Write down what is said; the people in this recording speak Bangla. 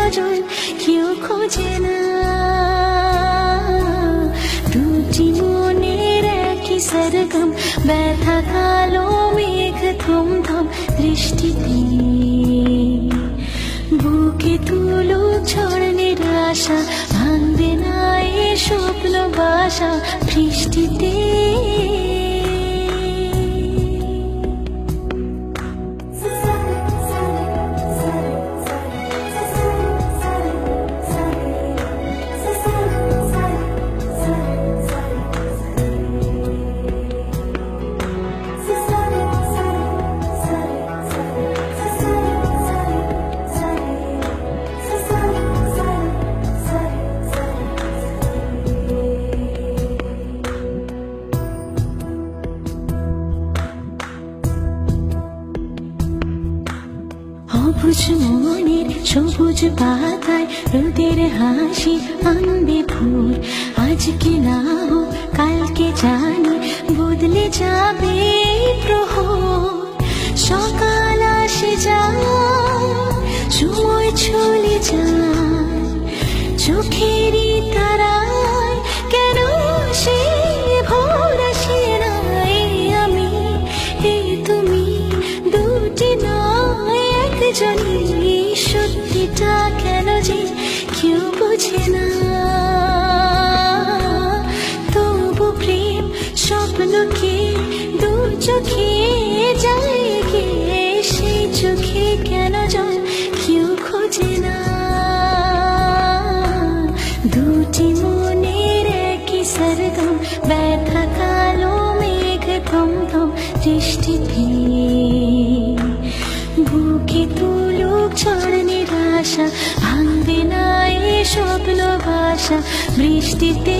নজর কেউ খোঁজে না। দুটি মনের একই সরগম, ব্যথা কালো মেঘ থমথম দৃষ্টিতে। বুকে তুলুক ঝড় নিরাশা, ভাঙবে না এ স্বপ্ন বাসা বৃষ্টিতে। অবুঝ মনের সবুজ পাতায় রোদের হাসি আনবে ভোর। আজকে না হোক কালকে জানি বদলে যাবে প্রহর। সকাল আসে যায়, সময় চলে যায়, চোখেরই তারায় কেন সে ভোর আসে না। এই আমি, এই তুমি, দুটি নয় একজনই। সত্যিটা কেন যে কেউ বোঝে না, তবু প্রেম স্বপ্নকে দু চোখে যায় গিয়ে। সেই চোখে কেন জল কেউ খোঁজে না। দুটি মনের একই সরগম, ব্যথা কালো মেঘ থমথম দৃষ্টিতে। বুকে তুলুক ঝড় নিরাশা, ভাঙবে না এ স্বপ্ন বাসা বৃষ্টিতে।